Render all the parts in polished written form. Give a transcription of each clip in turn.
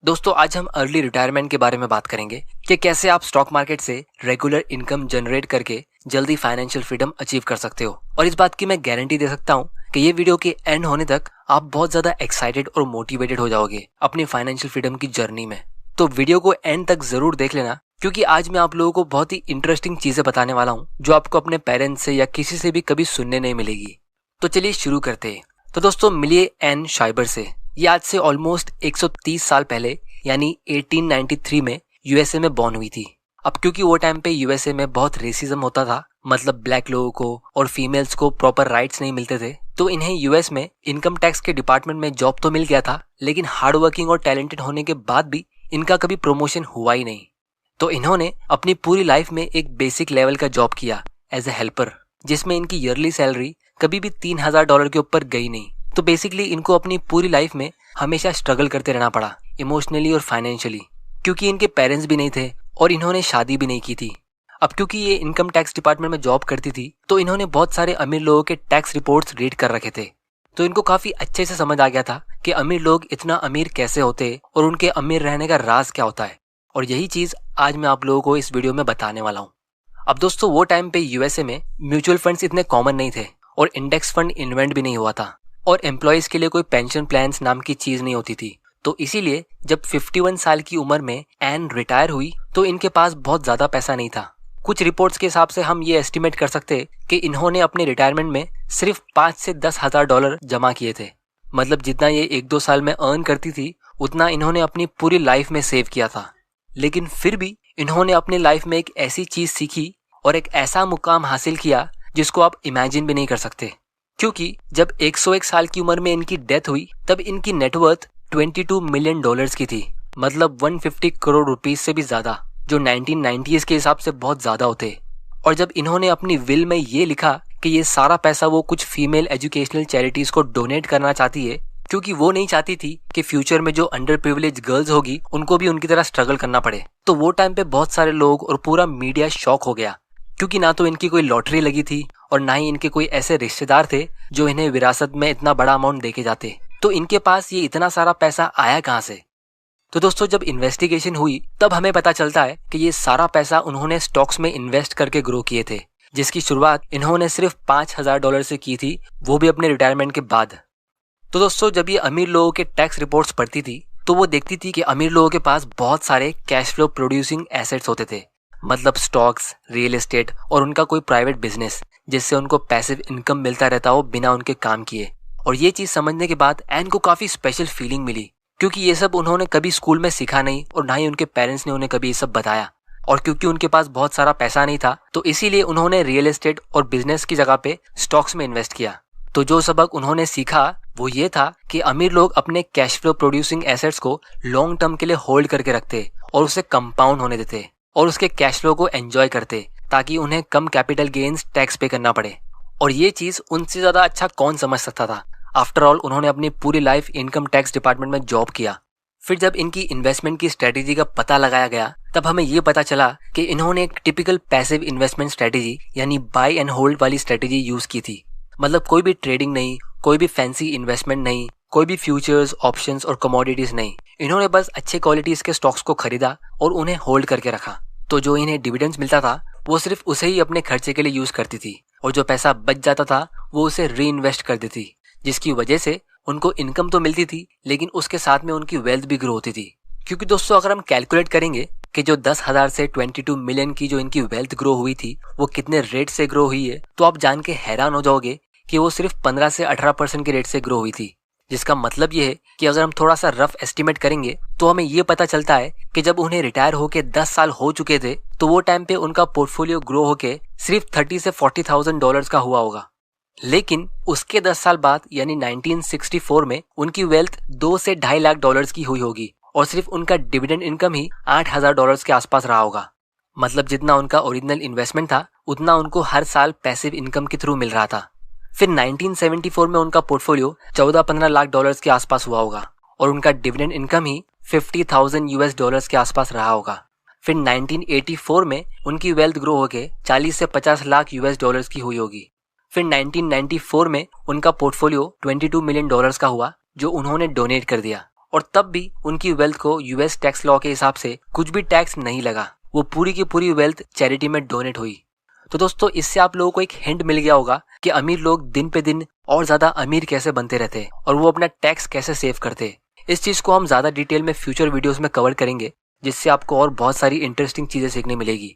दोस्तों आज हम अर्ली रिटायरमेंट के बारे में बात करेंगे कि कैसे आप स्टॉक मार्केट से रेगुलर इनकम जनरेट करके जल्दी फाइनेंशियल फ्रीडम अचीव कर सकते हो। और इस बात की मैं गारंटी दे सकता हूँ कि ये वीडियो के एंड होने तक आप बहुत ज्यादा एक्साइटेड और मोटिवेटेड हो जाओगे अपनी फाइनेंशियल फ्रीडम की जर्नी में। तो वीडियो को एंड तक जरूर देख लेना, क्योंकि आज मैं आप लोगों को बहुत ही इंटरेस्टिंग चीजें बताने वाला हूँ जो आपको अपने पेरेंट्स से या किसी से भी कभी सुनने नहीं मिलेगी। तो चलिए शुरू करते हैं। तो दोस्तों मिलिए एन शाइबर से। ये आज से ऑलमोस्ट 130 साल पहले यानी 1893 में यूएसए में बॉर्न हुई थी। अब क्योंकि वो टाइम पे यूएसए में बहुत रेसिज्म होता था, मतलब ब्लैक लोगों को और फीमेल्स को प्रॉपर राइट्स नहीं मिलते थे, तो इन्हें यूएस में इनकम टैक्स के डिपार्टमेंट में जॉब तो मिल गया था, लेकिन हार्ड वर्किंग और टैलेंटेड होने के बाद भी इनका कभी प्रमोशन हुआ ही नहीं। तो इन्होंने अपनी पूरी लाइफ में एक बेसिक लेवल का जॉब किया एज ए हेल्पर, जिसमें इनकी ईयरली सैलरी कभी भी $3000 के ऊपर गई नहीं। तो बेसिकली इनको अपनी पूरी लाइफ में हमेशा स्ट्रगल करते रहना पड़ा इमोशनली और फाइनेंशियली, क्योंकि इनके पेरेंट्स भी नहीं थे और इन्होंने शादी भी नहीं की थी। अब क्योंकि ये इनकम टैक्स डिपार्टमेंट में जॉब करती थी, तो इन्होंने बहुत सारे अमीर लोगों के टैक्स रिपोर्ट्स रीड कर रखे थे। तो इनको काफी अच्छे से समझ आ गया था कि अमीर लोग इतना अमीर कैसे होते और उनके अमीर रहने का राज क्या होता है। और यही चीज आज मैं आप लोगों को इस वीडियो में बताने वाला हूँ। अब दोस्तों वो टाइम पे यूएसए में म्यूचुअल फंड्स इतने कॉमन नहीं थे और इंडेक्स फंड इन्वेंट भी नहीं हुआ था, और एम्प्लॉयज के लिए कोई पेंशन प्लान्स नाम की चीज नहीं होती थी। तो इसीलिए जब 51 साल की उम्र में एन रिटायर हुई तो इनके पास बहुत ज्यादा पैसा नहीं था। कुछ रिपोर्ट्स के हिसाब से हम ये एस्टिमेट कर सकते कि इन्होंने अपने रिटायरमेंट में सिर्फ 5 से 10 हजार डॉलर जमा किए थे। मतलब जितना ये 1-2 साल में अर्न करती थी उतना इन्होंने अपनी पूरी लाइफ में सेव किया था। लेकिन फिर भी इन्होंने अपनी लाइफ में एक ऐसी चीज सीखी और एक ऐसा मुकाम हासिल किया जिसको आप इमेजिन भी नहीं कर सकते। क्योंकि जब 101 साल की उम्र में इनकी डेथ हुई तब इनकी नेटवर्थ $22 मिलियन की थी, मतलब 150 करोड़ रुपीस से भी ज्यादा, जो 1990s के हिसाब से बहुत ज्यादा होते। और जब इन्होंने अपनी विल में ये लिखा कि ये सारा पैसा वो कुछ फीमेल एजुकेशनल चैरिटीज को डोनेट करना चाहती है, क्योंकि वो नहीं चाहती थी कि फ्यूचर में जो अंडर प्रिविलेज गर्ल्स होगी उनको भी उनकी तरह स्ट्रगल करना पड़े। तो वो टाइम पे बहुत सारे लोग और पूरा मीडिया शॉक हो गया, क्योंकि ना तो इनकी कोई लॉटरी लगी थी और ना ही इनके कोई ऐसे रिश्तेदार थे जो इन्हें विरासत में इतना बड़ा अमाउंट देके जाते। तो इनके पास ये इतना सारा पैसा आया कहाँ से? तो दोस्तों जब इन्वेस्टिगेशन हुई तब हमें पता चलता है कि ये सारा पैसा उन्होंने स्टॉक्स में इन्वेस्ट करके ग्रो किए थे, जिसकी शुरुआत इन्होंने सिर्फ $5000 से की थी, वो भी अपने रिटायरमेंट के बाद। तो दोस्तों जब ये अमीर लोगों के टैक्स रिपोर्ट्स पढ़ती थी तो वो देखती थी कि अमीर लोगों के पास बहुत सारे कैश फ्लो प्रोड्यूसिंग एसेट्स होते थे, मतलब स्टॉक्स, रियल एस्टेट और उनका कोई प्राइवेट बिजनेस, जिससे उनको पैसिव इनकम मिलता रहता हो बिना उनके काम किए। और ये चीज समझने के बाद एन को काफी स्पेशल फीलिंग मिली, क्योंकि ये सब उन्होंने कभी स्कूल में सीखा नहीं और ना ही उनके पेरेंट्स ने उन्हें कभी ये सब बताया। और क्योंकि उनके पास बहुत सारा पैसा नहीं था तो इसीलिए उन्होंने रियल एस्टेट और बिजनेस की जगह पे स्टॉक्स में इन्वेस्ट किया। तो जो सबक उन्होंने सीखा वो ये था कि अमीर लोग अपने कैश फ्लो प्रोड्यूसिंग एसेट्स को लॉन्ग टर्म के लिए होल्ड करके रखते और उसे कंपाउंड होने देते और उसके कैश फ्लो को एंजॉय करते, ताकि उन्हें कम कैपिटल गेन्स टैक्स पे करना पड़े। और ये चीज उनसे ज्यादा अच्छा कौन समझ सकता था? आफ्टर ऑल उन्होंने अपनी पूरी लाइफ इनकम टैक्स डिपार्टमेंट में जॉब किया। फिर जब इनकी इन्वेस्टमेंट की स्ट्रेटेजी का पता लगाया गया तब हमें ये पता चला कि इन्होंने एक टिपिकल पैसिव इन्वेस्टमेंट स्ट्रेटेजी यानी बाय एंड होल्ड वाली स्ट्रेटेजी यूज की थी। मतलब कोई भी ट्रेडिंग नहीं, कोई भी फैंसी इन्वेस्टमेंट नहीं, कोई भी फ्यूचर्स, ऑप्शंस और कमोडिटीज नहीं। इन्होंने बस अच्छे क्वालिटीज के स्टॉक्स को खरीदा और उन्हें होल्ड करके रखा। तो जो इन्हें डिविडेंड्स मिलता था वो सिर्फ उसे ही अपने खर्चे के लिए यूज करती थी, और जो पैसा बच जाता था वो उसे री इन्वेस्ट कर देती, जिसकी वजह से उनको इनकम तो मिलती थी लेकिन उसके साथ में उनकी वेल्थ भी ग्रो होती थी। क्योंकि दोस्तों अगर हम कैलकुलेट करेंगे कि जो 10,000 से 22 मिलियन की जो इनकी वेल्थ ग्रो हुई थी वो कितने रेट से ग्रो हुई है, तो आप जान के हैरान हो जाओगे कि वो सिर्फ 15 से 18% के रेट से ग्रो हुई थी। जिसका मतलब ये है कि अगर हम थोड़ा सा रफ एस्टिमेट करेंगे तो हमें ये पता चलता है कि जब उन्हें रिटायर होके 10 साल हो चुके थे तो वो टाइम पे उनका पोर्टफोलियो ग्रो होके सिर्फ 30 से 40,000 डॉलर्स का हुआ होगा। लेकिन उसके 10 साल बाद यानी 1964 में उनकी वेल्थ 2 से 2.5 लाख डॉलर्स की हुई होगी, और सिर्फ उनका डिविडेंड इनकम ही $8,000 के आसपास रहा होगा। मतलब जितना उनका ओरिजिनल इन्वेस्टमेंट था उतना उनको हर साल पैसिव इनकम के थ्रू मिल रहा था। फिर 1974 में उनका पोर्टफोलियो 14-15 लाख डॉलर्स के आसपास हुआ होगा और उनका डिविडेंड इनकम ही $50,000 के आसपास रहा होगा। फिर 1984 में उनकी वेल्थ ग्रो होकर 40 से 50 लाख डॉलर्स की हुई होगी। फिर 1994 में उनका पोर्टफोलियो $22 मिलियन का हुआ जो उन्होंने डोनेट कर दिया। और तब भी उनकी वेल्थ को यूएस टैक्स लॉ के हिसाब से कुछ भी टैक्स नहीं लगा। वो पूरी की पूरी वेल्थ चैरिटी में डोनेट हुई। तो दोस्तों, इससे आप लोगों को एक हिंट मिल गया होगा कि अमीर लोग दिन पे दिन और ज्यादा अमीर कैसे बनते रहते हैं और वो अपना टैक्स कैसे सेव करते। इस चीज को हम ज्यादा डिटेल में फ्यूचर वीडियोस में कवर करेंगे, जिससे आपको और बहुत सारी इंटरेस्टिंग चीजें सीखने मिलेगी।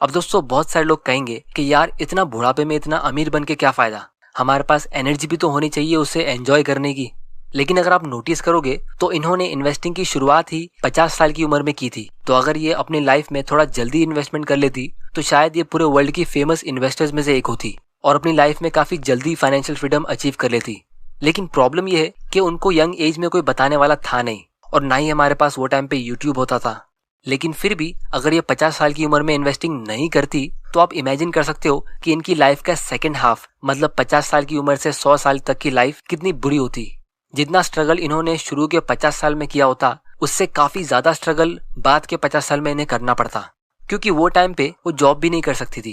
अब दोस्तों, बहुत सारे लोग कहेंगे कि यार इतना बुढ़ापे में इतना अमीर बन के क्या फायदा, हमारे पास एनर्जी भी तो होनी चाहिए उसे एंजॉय करने की। लेकिन अगर आप नोटिस करोगे तो इन्होंने इन्वेस्टिंग की शुरुआत ही 50 साल की उम्र में की थी। तो अगर ये अपनी लाइफ में थोड़ा जल्दी इन्वेस्टमेंट कर लेती तो शायद ये पूरे वर्ल्ड की फेमस इन्वेस्टर्स में से एक होती और अपनी लाइफ में काफी जल्दी फाइनेंशियल फ्रीडम अचीव कर लेती। लेकिन प्रॉब्लम ये है कि उनको यंग एज में कोई बताने वाला था नहीं और ना ही हमारे पास वो टाइम पे यूट्यूब होता था। लेकिन फिर भी अगर ये 50 साल की उम्र में इन्वेस्टिंग नहीं करती तो आप इमेजिन कर सकते हो कि इनकी लाइफ का सेकेंड हाफ मतलब 50 साल की उम्र से 100 साल तक की लाइफ कितनी बुरी होती। जितना स्ट्रगल इन्होंने शुरू के 50 साल में किया होता उससे काफी ज्यादा स्ट्रगल बाद के 50 साल में इन्हें करना पड़ता, क्योंकि वो टाइम पे वो जॉब भी नहीं कर सकती थी।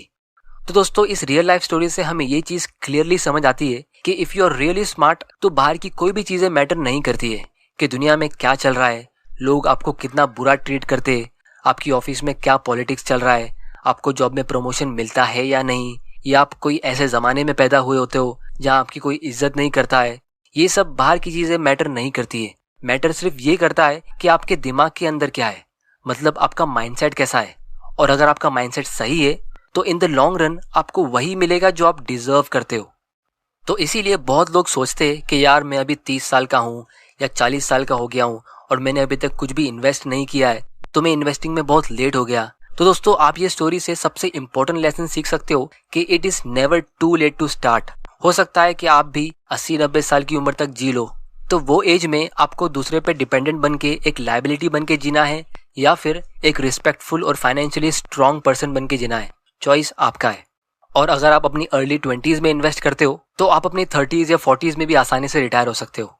तो दोस्तों, इस रियल लाइफ स्टोरी से हमें ये चीज क्लियरली समझ आती है कि if you are really smart तो बाहर की कोई भी चीजें मैटर नहीं करती है कि दुनिया में क्या चल रहा है, लोग आपको कितना बुरा ट्रीट करते हैं, आपकी ऑफिस में क्या पॉलिटिक्स चल रहा है, आपको जॉब में प्रमोशन मिलता है या नहीं, या आप कोई ऐसे जमाने में पैदा हुए होते हो जहाँ आपकी कोई इज्जत नहीं करता है। ये सब बाहर की चीजें मैटर नहीं करती है। मैटर सिर्फ ये करता है कि आपके दिमाग के अंदर क्या है, मतलब आपका माइंडसेट कैसा है। और अगर आपका माइंडसेट सही है तो इन द लॉन्ग रन आपको वही मिलेगा जो आप डिजर्व करते हो। तो इसीलिए बहुत लोग सोचते हैं कि यार मैं अभी 30 साल का हूँ या 40 साल का हो गया हूँ और मैंने अभी तक कुछ भी इन्वेस्ट नहीं किया है तो मैं इन्वेस्टिंग में बहुत लेट हो गया। तो दोस्तों, आप ये स्टोरी से सबसे इंपॉर्टेंट लेसन सीख सकते हो कि it is never too late to start. हो सकता है कि आप भी 80-90 साल की उम्र तक जी लो, तो वो एज में आपको दूसरे पे डिपेंडेंट बन के एक लायबिलिटी बन के जीना है या फिर एक रिस्पेक्टफुल और फाइनेंशियली स्ट्रांग पर्सन बन के जीना है। चॉइस आपका है। और अगर आप अपनी अर्ली 20s में इन्वेस्ट करते हो तो आप अपनी 30s या 40s में भी आसानी से रिटायर हो सकते हो।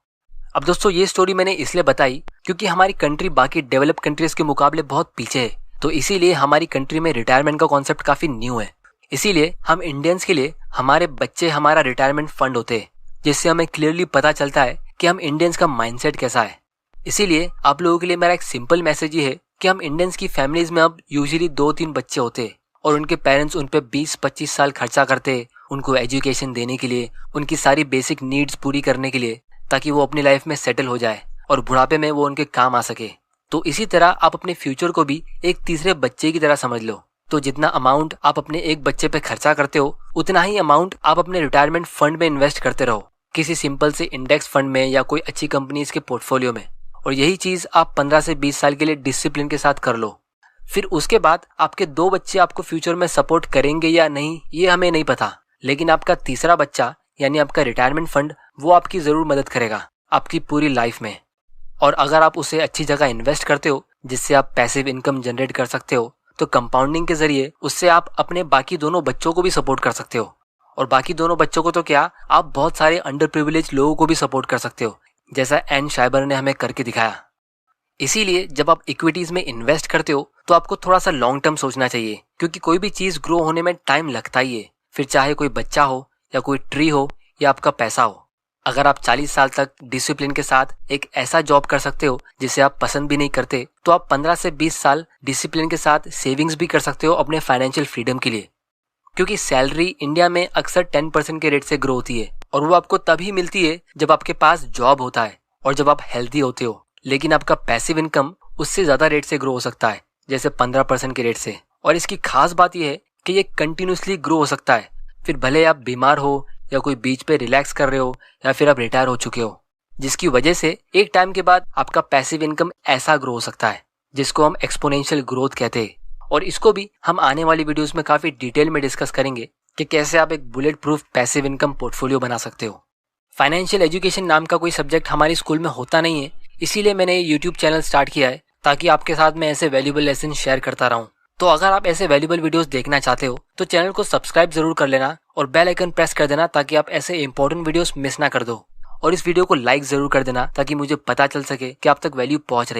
अब दोस्तों, ये स्टोरी मैंने इसलिए बताई क्योंकि हमारी कंट्री बाकी डेवलप कंट्रीज के मुकाबले बहुत पीछे है, तो इसीलिए हमारी कंट्री में रिटायरमेंट का कॉन्सेप्ट काफी न्यू है। इसीलिए हम इंडियंस के लिए हमारे बच्चे हमारा रिटायरमेंट फंड होते हैं, जिससे हमें क्लियरली पता चलता है कि हम इंडियंस का माइंडसेट कैसा है। इसीलिए आप लोगों के लिए मेरा एक सिंपल मैसेज ये है कि हम इंडियंस की फैमिलीज में अब यूजुअली 2-3 बच्चे होते हैं और उनके पेरेंट्स उन पे 20-25 साल खर्चा करते उनको एजुकेशन देने के लिए, उनकी सारी बेसिक नीड्स पूरी करने के लिए, ताकि वो अपनी लाइफ में सेटल हो जाए और बुढ़ापे में वो उनके काम आ सके। तो इसी तरह आप अपने फ्यूचर को भी एक तीसरे बच्चे की तरह समझ लो। तो जितना अमाउंट आप अपने एक बच्चे पे खर्चा करते हो उतना ही अमाउंट आप अपने रिटायरमेंट फंड में इन्वेस्ट करते रहो, किसी सिंपल से इंडेक्स फंड में या कोई अच्छी कंपनीज के पोर्टफोलियो में। और यही चीज आप 15 से 20 साल के लिए डिसिप्लिन के साथ कर लो। फिर उसके बाद आपके 2 बच्चे आपको फ्यूचर में सपोर्ट करेंगे या नहीं ये हमें नहीं पता, लेकिन आपका तीसरा बच्चा यानी आपका रिटायरमेंट फंड वो आपकी जरूर मदद करेगा आपकी पूरी लाइफ में। और अगर आप उसे अच्छी जगह इन्वेस्ट करते हो जिससे आप पैसिव इनकम जनरेट कर सकते हो, तो कंपाउंडिंग के जरिए उससे आप अपने बाकी दोनों बच्चों को भी सपोर्ट कर सकते हो। और बाकी दोनों बच्चों को तो क्या, आप बहुत सारे अंडर प्रिविलेज लोगों को भी सपोर्ट कर सकते हो, जैसा एन शाइबर ने हमें करके दिखाया। इसीलिए जब आप इक्विटीज में इन्वेस्ट करते हो तो आपको थोड़ा सा लॉन्ग टर्म सोचना चाहिए, क्योंकि कोई भी चीज ग्रो होने में टाइम लगता ही है, फिर चाहे कोई बच्चा हो या कोई ट्री हो या आपका पैसा हो। अगर आप 40 साल तक डिसिप्लिन के साथ एक ऐसा जॉब कर सकते हो जिसे आप पसंद भी नहीं करते, तो आप 15 से 20 साल डिसिप्लिन के साथ सेविंग्स भी कर सकते हो अपने फाइनेंशियल फ्रीडम के लिए। क्योंकि सैलरी इंडिया में अक्सर 10% के रेट से ग्रो होती है और वो आपको तभी मिलती है जब आपके पास जॉब होता है और जब आप हेल्दी होते हो। लेकिन आपका पैसिव इनकम उससे ज्यादा रेट से ग्रो हो सकता है, जैसे 15% के रेट से। और इसकी खास बात यह है कि ये कंटिन्यूसली ग्रो हो सकता है, फिर भले आप बीमार हो या कोई बीच पे रिलैक्स कर रहे हो या फिर आप रिटायर हो चुके हो, जिसकी वजह से एक टाइम के बाद आपका पैसिव इनकम ऐसा ग्रो हो सकता है जिसको हम एक्सपोनेंशियल ग्रोथ कहते हैं। और इसको भी हम आने वाली वीडियोस में काफी डिटेल में डिस्कस करेंगे कि कैसे आप एक bullet proof passive income portfolio बना सकते हो। फाइनेंशियल एजुकेशन नाम का कोई सब्जेक्ट हमारी स्कूल में होता नहीं है, इसीलिए मैंने यूट्यूब चैनल स्टार्ट किया है ताकि आपके साथ मैं ऐसे वैल्यूएबल लेसन शेयर करता रहूं। तो अगर आप ऐसे वैल्यूएबल वीडियोस देखना चाहते हो तो चैनल को सब्सक्राइब जरूर कर लेना और बेल आइकन प्रेस कर देना ताकि आप ऐसे इंपॉर्टेंट वीडियोस मिस ना कर दो। और इस वीडियो को लाइक जरूर कर देना ताकि मुझे पता चल सके कि आप तक वैल्यू पहुंच रही है।